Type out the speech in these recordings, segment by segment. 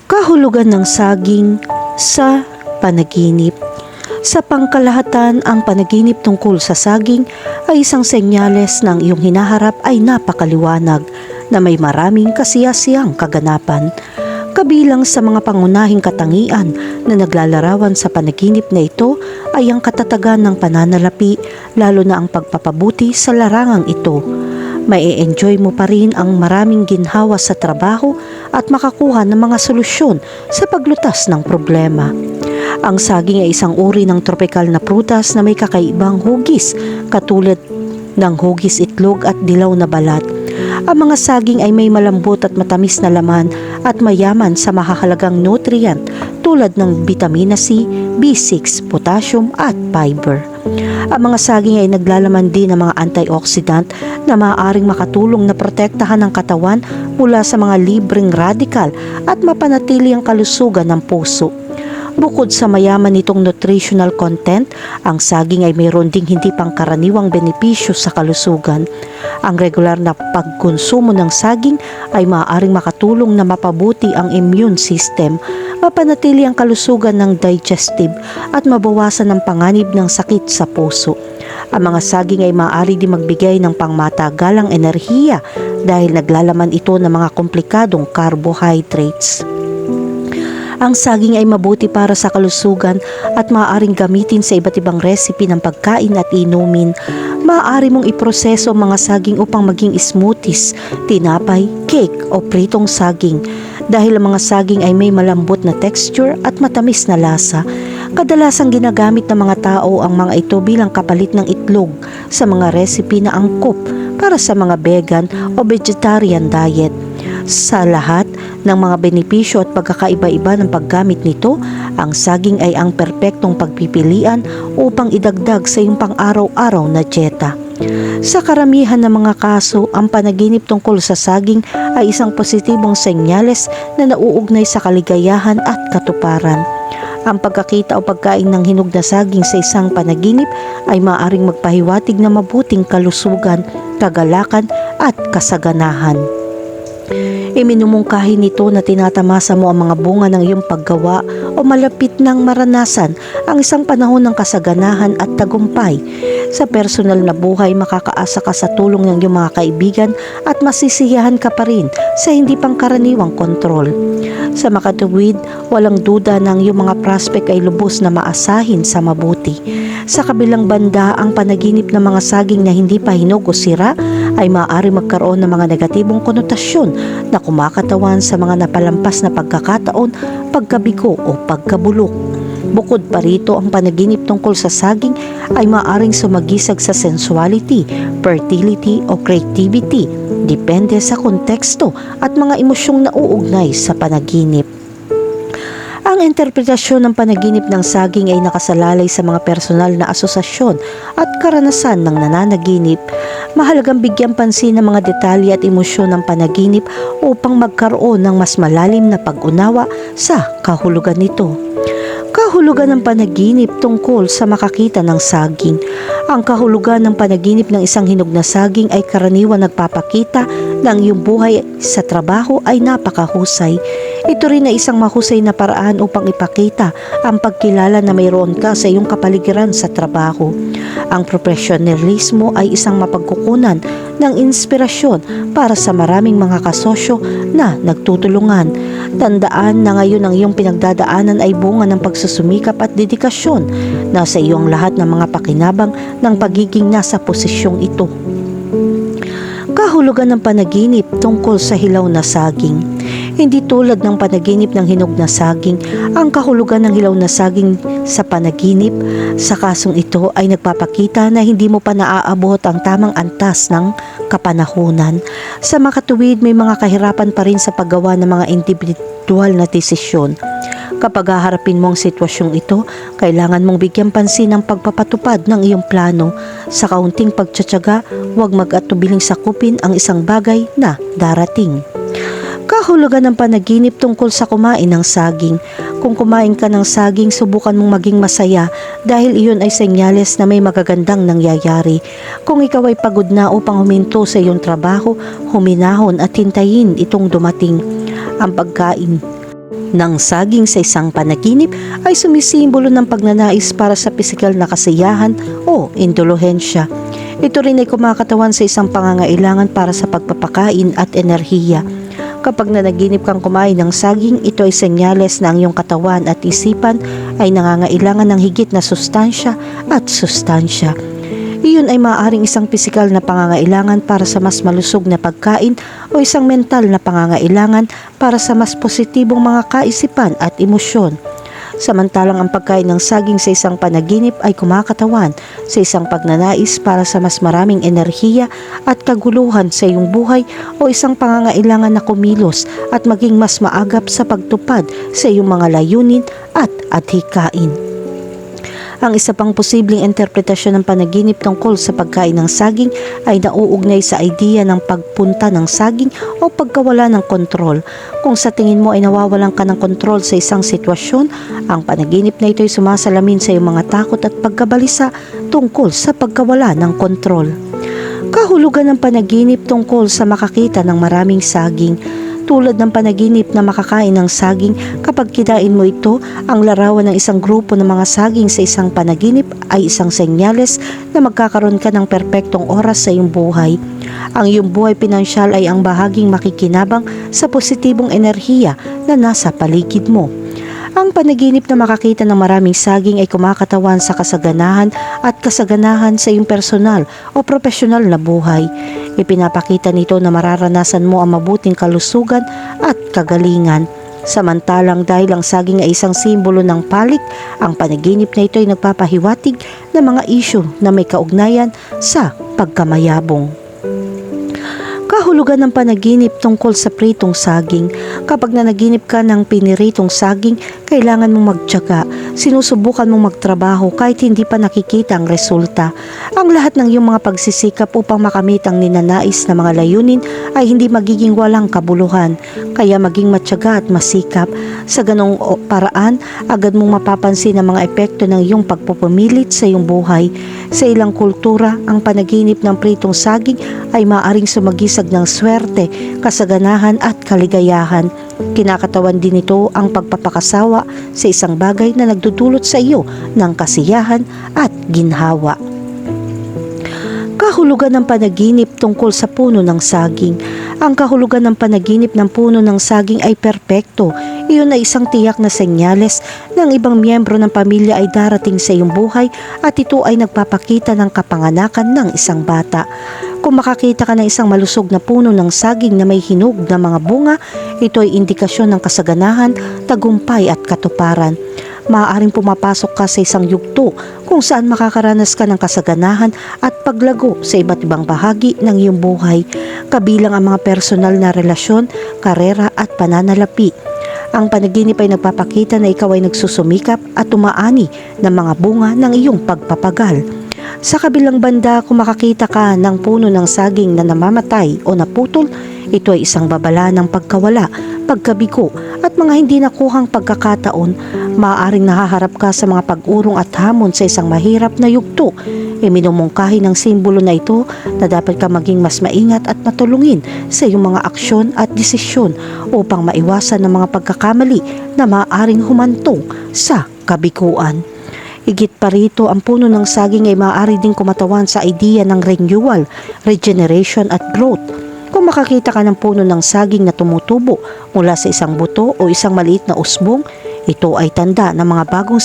Kahulugan ng saging sa panaginip. Sa pangkalahatan, ang panaginip tungkol sa saging ay isang senyales ng iyong hinaharap ay napakaliwanag na may maraming kasiyasiyang kaganapan. Kabilang sa mga pangunahing katangian na naglalarawan sa panaginip na ito ay ang katatagan ng pananalapi, lalo na ang pagpapabuti sa larangang ito. Mai-enjoy mo pa rin ang maraming ginhawa sa trabaho at makakuha ng mga solusyon sa paglutas ng problema. Ang saging ay isang uri ng tropikal na prutas na may kakaibang hugis, katulad ng hugis itlog at dilaw na balat. Ang mga saging ay may malambot at matamis na laman at mayaman sa mahahalagang nutrient tulad ng vitamina C, B6, potassium at fiber. Ang mga saging ay naglalaman din ng mga antioxidant na maaaring makatulong na protektahan ang katawan mula sa mga libreng radikal at mapanatili ang kalusugan ng puso. Bukod sa mayaman nitong nutritional content, ang saging ay mayroon ding hindi pangkaraniwang benepisyo sa kalusugan. Ang regular na pagkonsumo ng saging ay maaaring makatulong na mapabuti ang immune system, mapanatili ang kalusugan ng digestive at mabawasan ang panganib ng sakit sa puso. Ang mga saging ay maaari din magbigay ng pangmatagalang enerhiya dahil naglalaman ito ng mga komplikadong carbohydrates. Ang saging ay mabuti para sa kalusugan at maaaring gamitin sa iba't ibang recipe ng pagkain at inumin. Maaari mong iproseso ang mga saging upang maging smoothies, tinapay, cake o pritong saging. Dahil ang mga saging ay may malambot na texture at matamis na lasa, kadalasang ginagamit ng mga tao ang mga ito bilang kapalit ng itlog sa mga recipe na angkop para sa mga vegan o vegetarian diet. Sa lahat ng mga benepisyo at pagkakaiba-iba ng paggamit nito, ang saging ay ang perpektong pagpipilian upang idagdag sa iyong pang-araw-araw na dieta. Sa karamihan ng mga kaso, ang panaginip tungkol sa saging ay isang positibong senyales na nauugnay sa kaligayahan at katuparan. Ang pagkakita o pagkain ng hinog na saging sa isang panaginip ay maaaring magpahiwatig ng mabuting kalusugan, kagalakan at kasaganahan. Iminumungkahi nito na tinatamasa mo ang mga bunga ng iyong paggawa o malapit nang maranasan ang isang panahon ng kasaganahan at tagumpay. Sa personal na buhay, makakaasa ka sa tulong ng iyong mga kaibigan at masisiyahan ka pa rin sa hindi pangkaraniwang kontrol. Sa makatuwid, walang duda na ang iyong mga prospect ay lubos na maasahin sa mabuti. Sa kabilang banda, ang panaginip ng mga saging na hindi pa hinog o sira ay maaari magkaroon ng mga negatibong konotasyon na kumakatawan sa mga napalampas na pagkakataon, pagkabigo o pagkabulok. Bukod pa rito, ang panaginip tungkol sa saging ay maaaring sumagisag sa sensuality, fertility o creativity, depende sa konteksto at mga emosyong nauugnay sa panaginip. Ang interpretasyon ng panaginip ng saging ay nakasalalay sa mga personal na asosasyon at karanasan ng nananaginip. Mahalagang bigyan pansin ng mga detalye at emosyon ng panaginip upang magkaroon ng mas malalim na pag-unawa sa kahulugan nito. Kahulugan ng panaginip tungkol sa makakita ng saging. Ang kahulugan ng panaginip ng isang hinog na saging ay karaniwan nagpapakita na ang iyong buhay sa trabaho ay napakahusay. Ito rin ay isang mahusay na paraan upang ipakita ang pagkilala na mayroon ka sa iyong kapaligiran sa trabaho. Ang profesionalismo ay isang mapagkukunan ng inspirasyon para sa maraming mga kasosyo na nagtutulungan. Tandaan na ngayon ang iyong pinagdadaanan ay bunga ng pagsusumikap at dedikasyon. Nasa iyong lahat ng mga pakinabang ng pagiging nasa posisyong ito. Kahulugan ng panaginip tungkol sa hilaw na saging. Hindi tulad ng panaginip ng hinog na saging, ang kahulugan ng hilaw na saging sa panaginip sa kasong ito ay nagpapakita na hindi mo pa naaabot ang tamang antas ng kapanahunan. Sa makatuwid, may mga kahirapan pa rin sa paggawa ng mga individual na desisyon. Kapag haharapin mo ang sitwasyong ito, kailangan mong bigyan pansin ang pagpapatupad ng iyong plano. Sa kaunting pagtsatsaga, huwag mag-atubiling sakupin ang isang bagay na darating. Kahulugan ng panaginip tungkol sa kumain ng saging. Kung kumain ka ng saging, subukan mong maging masaya dahil iyon ay senyales na may magagandang nangyayari. Kung ikaw ay pagod na upang huminto sa iyong trabaho, huminahon at hintayin itong dumating. Ang pagkain ng saging sa isang panaginip ay sumisimbolo ng pagnanais para sa pisikal na kasiyahan o indulhensya. Ito rin ay kumakatawan sa isang pangangailangan para sa pagpapakain at enerhiya. Kapag nanaginip kang kumain ng saging, ito ay senyales na ang iyong katawan at isipan ay nangangailangan ng higit na sustansya at sustansya. Iyon ay maaaring isang pisikal na pangangailangan para sa mas malusog na pagkain o isang mental na pangangailangan para sa mas positibong mga kaisipan at emosyon. Samantalang ang pagkain ng saging sa isang panaginip ay kumakatawan sa isang pagnanais para sa mas maraming enerhiya at kaguluhan sa iyong buhay o isang pangangailangan na kumilos at maging mas maagap sa pagtupad sa iyong mga layunin at adhikain. Ang isa pang posibleng interpretasyon ng panaginip tungkol sa pagkain ng saging ay nauugnay sa idea ng pagpunta ng saging o pagkawala ng kontrol. Kung sa tingin mo ay nawawalan ka ng kontrol sa isang sitwasyon, ang panaginip na ito ay sumasalamin sa iyong mga takot at pagkabalisa tungkol sa pagkawala ng kontrol. Kahulugan ng panaginip tungkol sa makakita ng maraming saging. Tulad ng panaginip na makakain ng saging, kapag kinain mo ito, ang larawan ng isang grupo ng mga saging sa isang panaginip ay isang senyales na magkakaroon ka ng perpektong oras sa iyong buhay. Ang iyong buhay pinansyal ay ang bahaging makikinabang sa positibong enerhiya na nasa paligid mo. Ang panaginip na makakita ng maraming saging ay kumakatawan sa kasaganahan at kasaganahan sa iyong personal o profesional na buhay. Ipinapakita nito na mararanasan mo ang mabuting kalusugan at kagalingan. Samantalang dahil ang saging ay isang simbolo ng palik, ang panaginip na ito ay nagpapahiwatig ng mga isyu na may kaugnayan sa pagkamayabong. Kahulugan ng panaginip tungkol sa pritong saging. Kapag nanaginip ka ng piniritong saging, kailangan mong magtiyaga. Sinusubukan mong magtrabaho kahit hindi pa nakikita ang resulta. Ang lahat ng iyong mga pagsisikap upang makamit ang ninanais na mga layunin ay hindi magiging walang kabuluhan. Kaya maging matyaga at masikap. Sa ganong paraan, agad mong mapapansin ang mga epekto ng iyong pagpupumilit sa iyong buhay. Sa ilang kultura, ang panaginip ng pritong saging ay maaaring sumagisag ng swerte, kasaganahan at kaligayahan. Kinakatawan din ito ang pagpapakasawa sa isang bagay na nagdudulot sa iyo ng kasiyahan at ginhawa. Kahulugan ng panaginip tungkol sa puno ng saging. Ang kahulugan ng panaginip ng puno ng saging ay perpekto. Iyon ay isang tiyak na senyales na ang ibang miyembro ng pamilya ay darating sa iyong buhay at ito ay nagpapakita ng kapanganakan ng isang bata. Kung makakita ka ng isang malusog na puno ng saging na may hinog na mga bunga, ito ay indikasyon ng kasaganahan, tagumpay at katuparan. Maaaring pumapasok ka sa isang yugto kung saan makakaranas ka ng kasaganahan at paglago sa iba't ibang bahagi ng iyong buhay, kabilang ang mga personal na relasyon, karera at pananalapi. Ang panaginip ay nagpapakita na ikaw ay nagsusumikap at umaani ng mga bunga ng iyong pagpapagal. Sa kabilang banda, kung makakita ka ng puno ng saging na namamatay o naputol, ito ay isang babala ng pagkawala, pagkabigo at mga hindi nakuhang pagkakataon. Maaaring nahaharap ka sa mga pag-urong at hamon sa isang mahirap na yugto. Minumungkahi ng simbolo na ito na dapat ka maging mas maingat at matulungin sa iyong mga aksyon at desisyon upang maiwasan ng mga pagkakamali na maaaring humantong sa kabiguan. Higit pa rito, ang puno ng saging ay maaari ding kumatawan sa idea ng renewal, regeneration at growth. Kung makakita ka ng puno ng saging na tumutubo mula sa isang buto o isang maliit na usbong, ito ay tanda ng mga bagong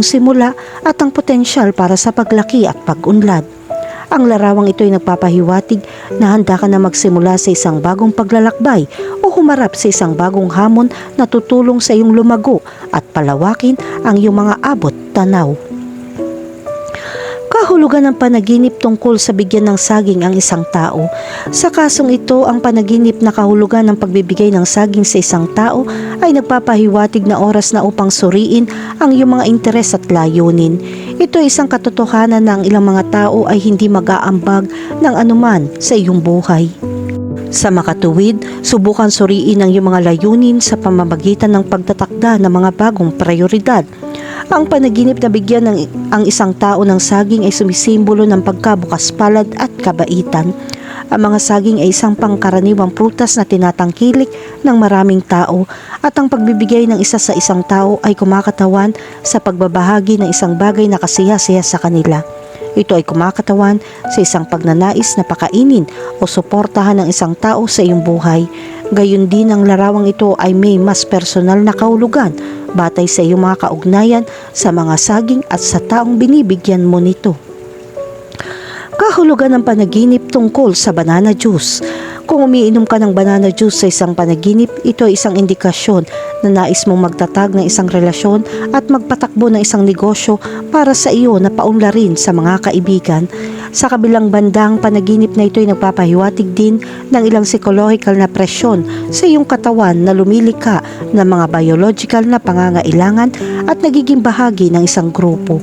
simula at ang potensyal para sa paglaki at pag-unlad. Ang larawang ito ay nagpapahiwatig na handa ka na magsimula sa isang bagong paglalakbay o humarap sa isang bagong hamon na tutulong sa iyong lumago at palawakin ang iyong mga abot tanaw. Kahulugan ng panaginip tungkol sa bigyan ng saging ang isang tao. Sa kasong ito, ang panaginip na kahulugan ng pagbibigay ng saging sa isang tao ay nagpapahiwatig na oras na upang suriin ang iyong mga interes at layunin. Ito ay isang katotohanan na ang ilang mga tao ay hindi mag-aambag ng anuman sa iyong buhay. Sa makatuwid, subukan suriin ang iyong mga layunin sa pamamagitan ng pagtatakda ng mga bagong prioridad. Ang panaginip na bigyan ang isang tao ng saging ay sumisimbolo ng pagkabukas palad at kabaitan. Ang mga saging ay isang pangkaraniwang prutas na tinatangkilik ng maraming tao at ang pagbibigay ng isa sa isang tao ay kumakatawan sa pagbabahagi ng isang bagay na kasiya-siya sa kanila. Ito ay kumakatawan sa isang pagnanais na pakainin o suportahan ng isang tao sa iyong buhay. Gayon din ang larawang ito ay may mas personal na kahulugan batay sa iyong mga kaugnayan sa mga saging at sa taong binibigyan mo nito. Kahulugan ng panaginip tungkol sa banana juice. Kung umiinom ka ng banana juice sa isang panaginip, ito ay isang indikasyon na nais mong magtatag ng isang relasyon at magpatakbo ng isang negosyo para sa iyo na paunlarin sa mga kaibigan. Sa kabilang bandang panaginip na ito ay nagpapahiwatig din ng ilang psychological na presyon sa iyong katawan na lumilika ng mga biological na pangangailangan at nagiging bahagi ng isang grupo.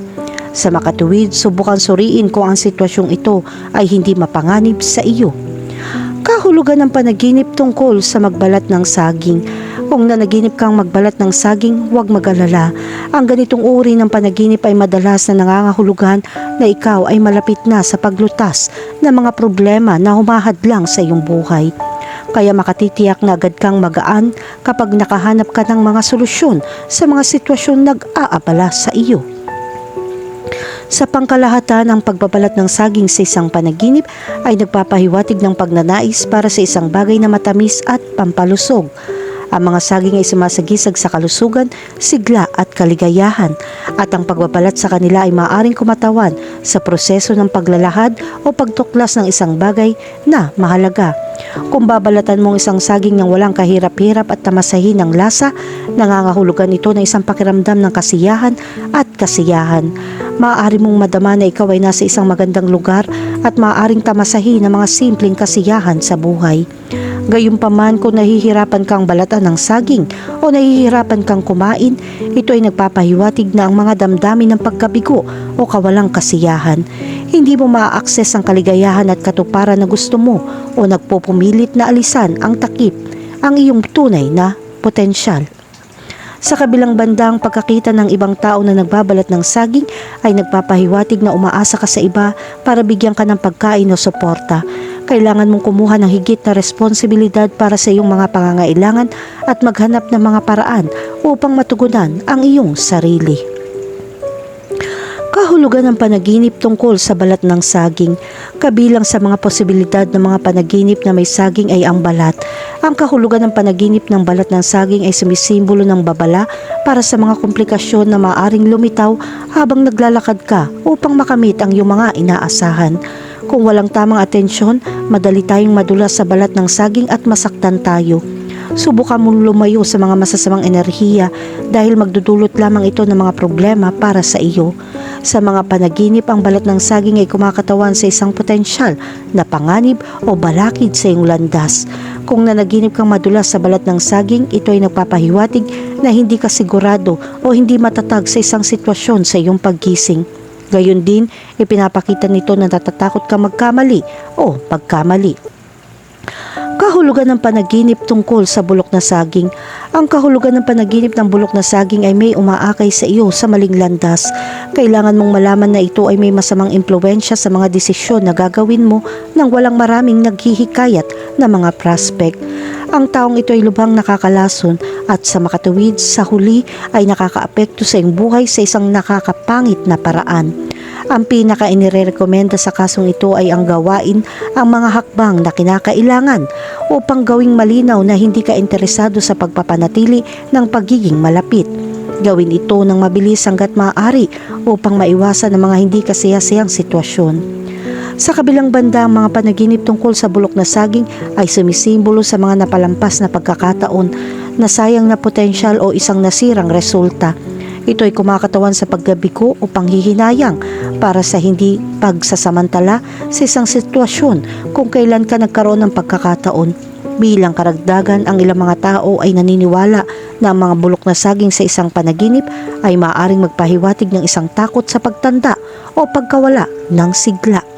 Sa makatuwid, subukan suriin kung ang sitwasyong ito ay hindi mapanganib sa iyo. Kahulugan ng panaginip tungkol sa magbalat ng saging. Kung nanaginip kang magbalat ng saging, huwag mag-alala. Ang ganitong uri ng panaginip ay madalas na nangangahulugan na ikaw ay malapit na sa paglutas ng mga problema na humahadlang sa iyong buhay. Kaya makatitiyak na agad kang magaan kapag nakahanap ka ng mga solusyon sa mga sitwasyong nag-aabala sa iyo. Sa pangkalahatan, ang pagbabalat ng saging sa isang panaginip ay nagpapahiwatig ng pagnanais para sa isang bagay na matamis at pampalusog. Ang mga saging ay sumasagisag sa kalusugan, sigla at kaligayahan at ang pagbabalat sa kanila ay maaaring kumatawan sa proseso ng paglalahad o pagtuklas ng isang bagay na mahalaga. Kung babalatan mong isang saging ng walang kahirap-hirap at tamasahin ng lasa, nangangahulugan ito ng isang pakiramdam ng kasiyahan at kasiyahan. Maaari mong madama na ikaw ay nasa isang magandang lugar at maaaring tamasahin ng mga simpleng kasiyahan sa buhay. Gayunpaman, kung nahihirapan kang balatan ng saging o nahihirapan kang kumain, ito ay nagpapahiwatig na ang mga damdamin ng pagkabigo o kawalang kasiyahan. Hindi mo maa-access ang kaligayahan at katuparan na gusto mo o nagpupumilit na alisan ang takip, ang iyong tunay na potensyal. Sa kabilang bandang pagkakita ng ibang tao na nagbabalat ng saging ay nagpapahiwatig na umaasa ka sa iba para bigyan ka ng pagkain o suporta. Kailangan mong kumuha ng higit na responsibilidad para sa iyong mga pangangailangan at maghanap ng mga paraan upang matugunan ang iyong sarili. Kahulugan ng panaginip tungkol sa balat ng saging. Kabilang sa mga posibilidad ng mga panaginip na may saging ay ang balat. Ang kahulugan ng panaginip ng balat ng saging ay sumisimbolo ng babala para sa mga komplikasyon na maaaring lumitaw habang naglalakad ka upang makamit ang iyong mga inaasahan. Kung walang tamang atensyon, madali tayong madulas sa balat ng saging at masaktan tayo. Subukan mong lumayo sa mga masasamang enerhiya dahil magdudulot lamang ito ng mga problema para sa iyo. Sa mga panaginip, ang balat ng saging ay kumakatawan sa isang potensyal na panganib o balakid sa iyong landas. Kung nanaginip kang madulas sa balat ng saging, ito ay nagpapahiwatig na hindi ka sigurado o hindi matatag sa isang sitwasyon sa iyong paggising. Gayon din, ipinapakita nito na natatakot ka magkamali o pagkamali. Kahulugan ng panaginip tungkol sa bulok na saging. Ang kahulugan ng panaginip ng bulok na saging ay may umaakay sa iyo sa maling landas. Kailangan mong malaman na ito ay may masamang impluwensya sa mga desisyon na gagawin mo nang walang maraming naghihikayat na mga prospect. Ang taong ito ay lubhang nakakalason at sa makatuwid sa huli ay nakakaapekto sa iyong buhay sa isang nakakapangit na paraan. Ang pinaka-inirekomenda sa kasong ito ay ang gawain ang mga hakbang na kinakailangan upang gawing malinaw na hindi ka interesado sa pagpapanatili ng pagiging malapit. Gawin ito ng mabilis hanggat maaari upang maiwasan ang mga hindi kasiyasiyang sitwasyon. Sa kabilang banda, ang mga panaginip tungkol sa bulok na saging ay sumisimbolo sa mga napalampas na pagkakataon, nasayang na potensyal o isang nasirang resulta. Ito ay kumakatawan sa paggabigo o panghihinayang para sa hindi pagsasamantala sa isang sitwasyon kung kailan ka nagkaroon ng pagkakataon. Bilang karagdagan, ang ilang mga tao ay naniniwala na ang mga bulok na saging sa isang panaginip ay maaaring magpahiwatig ng isang takot sa pagtanda o pagkawala ng sigla.